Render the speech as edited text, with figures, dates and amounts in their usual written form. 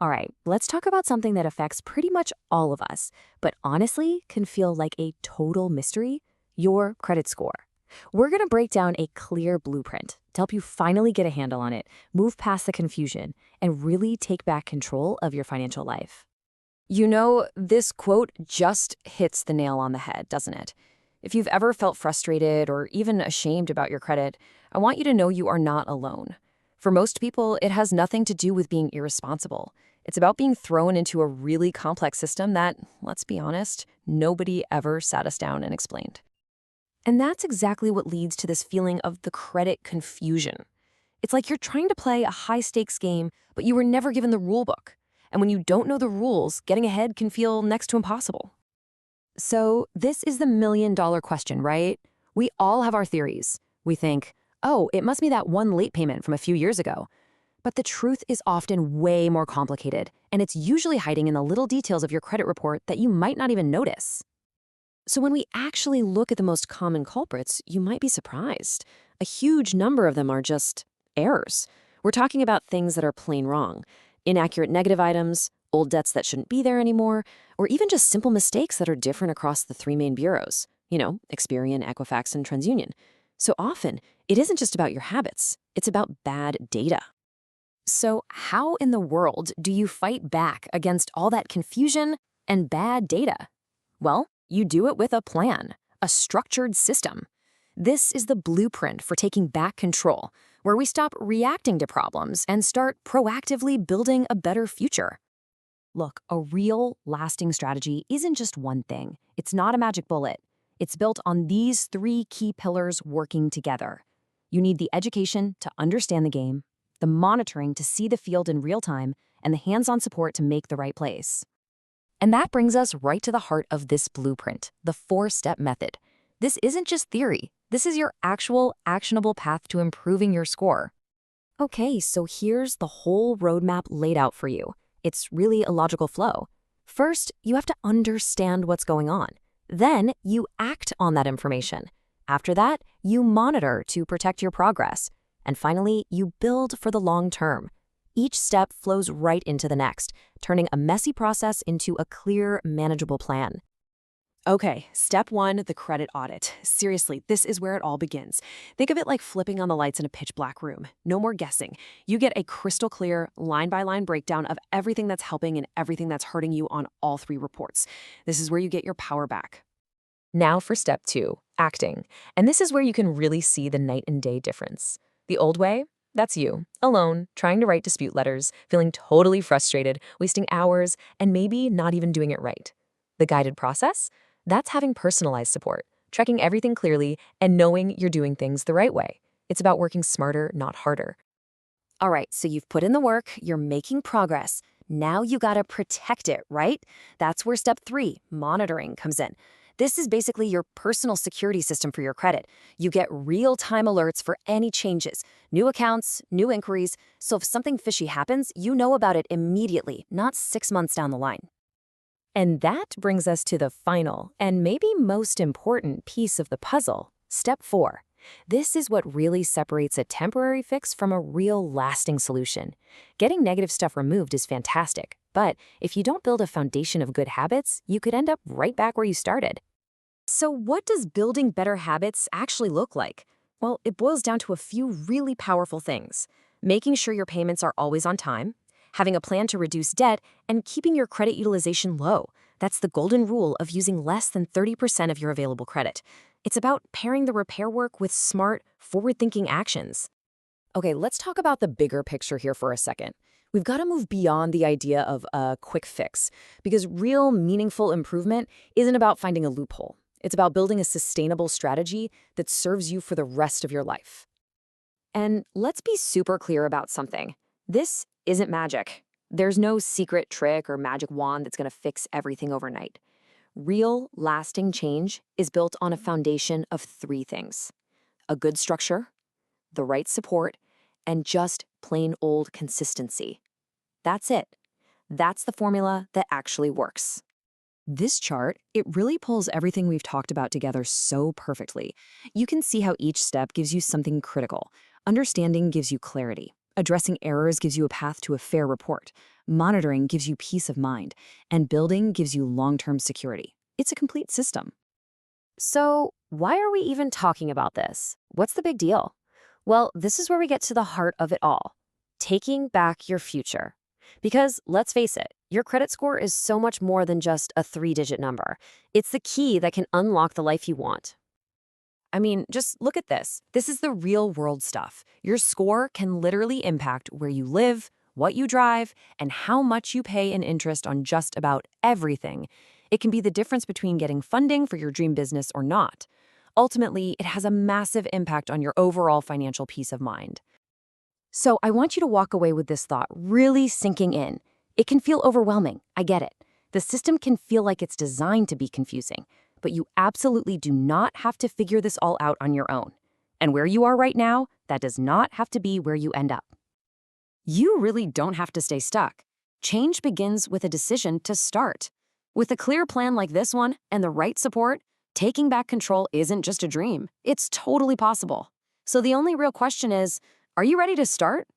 All right, let's talk about something that affects pretty much all of us, but honestly can feel like a total mystery: your credit score. We're going to break down a clear blueprint to help you finally get a handle on it, move past the confusion, and really take back control of your financial life. This quote just hits the nail on the head, doesn't it? If you've ever felt frustrated or even ashamed about your credit, I want you to know you are not alone. For most people, it has nothing to do with being irresponsible. It's about being thrown into a really complex system that, let's be honest, nobody ever sat us down and explained. And that's exactly what leads to this feeling of the credit confusion. It's like you're trying to play a high-stakes game, but you were never given the rule book. And when you don't know the rules, getting ahead can feel next to impossible. So this is the million-dollar question, right? We all have our theories. We think, oh, it must be that one late payment from a few years ago. But the truth is often way more complicated, and it's usually hiding in the little details of your credit report that you might not even notice. So when we actually look at the most common culprits, you might be surprised. A huge number of them are just errors. We're talking about things that are plain wrong: inaccurate negative items, old debts that shouldn't be there anymore, or even just simple mistakes that are different across the three main bureaus, Experian, Equifax, and TransUnion. So often, it isn't just about your habits, it's about bad data. So how in the world do you fight back against all that confusion and bad data? Well, you do it with a plan, a structured system. This is the blueprint for taking back control, where we stop reacting to problems and start proactively building a better future. Look, a real, lasting strategy isn't just one thing. It's not a magic bullet. It's built on these three key pillars working together. You need the education to understand the game, the monitoring to see the field in real time, and the hands-on support to make the right plays. And that brings us right to the heart of this blueprint, the four-step method. This isn't just theory. This is your actual, actionable path to improving your score. Okay, so here's the whole roadmap laid out for you. It's really a logical flow. First, you have to understand what's going on. Then, you act on that information. After that, you monitor to protect your progress. And finally, you build for the long term. Each step flows right into the next, turning a messy process into a clear, manageable plan. Okay, step one, the credit audit. Seriously, this is where it all begins. Think of it like flipping on the lights in a pitch black room. No more guessing. You get a crystal clear, line-by-line breakdown of everything that's helping and everything that's hurting you on all three reports. This is where you get your power back. Now for step two, acting. And this is where you can really see the night and day difference. The old way? That's you, alone, trying to write dispute letters, feeling totally frustrated, wasting hours, and maybe not even doing it right. The guided process? That's having personalized support, tracking everything clearly, and knowing you're doing things the right way. It's about working smarter, not harder. All right, so you've put in the work, you're making progress. Now you gotta protect it, right? That's where step three, monitoring, comes in. This is basically your personal security system for your credit. You get real-time alerts for any changes, new accounts, new inquiries, so if something fishy happens, you know about it immediately, not 6 months down the line. And that brings us to the final, and maybe most important piece of the puzzle, step four. This is what really separates a temporary fix from a real lasting solution. Getting negative stuff removed is fantastic, but if you don't build a foundation of good habits, you could end up right back where you started. So what does building better habits actually look like? Well, it boils down to a few really powerful things. Making sure your payments are always on time, having a plan to reduce debt, and keeping your credit utilization low. That's the golden rule of using less than 30% of your available credit. It's about pairing the repair work with smart, forward-thinking actions. Okay, let's talk about the bigger picture here for a second. We've got to move beyond the idea of a quick fix, because real, meaningful improvement isn't about finding a loophole. It's about building a sustainable strategy that serves you for the rest of your life. And let's be super clear about something. This isn't magic. There's no secret trick or magic wand that's going to fix everything overnight. Real, lasting change is built on a foundation of three things: a good structure, the right support, and just plain old consistency. That's it. That's the formula that actually works. This chart, it really pulls everything we've talked about together so perfectly. You can see how each step gives you something critical. Understanding gives you clarity. Addressing errors gives you a path to a fair report. Monitoring gives you peace of mind, and building gives you long-term security. It's a complete system. So, why are we even talking about this? What's the big deal? Well, this is where we get to the heart of it all, taking back your future. Because let's face it, your credit score is so much more than just a 3-digit number. It's the key that can unlock the life you want. I mean, just look at this. This is the real world stuff. Your score can literally impact where you live, what you drive, and how much you pay in interest on just about everything. It can be the difference between getting funding for your dream business or not. Ultimately, it has a massive impact on your overall financial peace of mind. So I want you to walk away with this thought really sinking in. It can feel overwhelming. I get it. The system can feel like it's designed to be confusing, but you absolutely do not have to figure this all out on your own. And where you are right now, that does not have to be where you end up. You really don't have to stay stuck. Change begins with a decision to start. With a clear plan like this one and the right support, taking back control isn't just a dream. It's totally possible. So the only real question is, are you ready to start?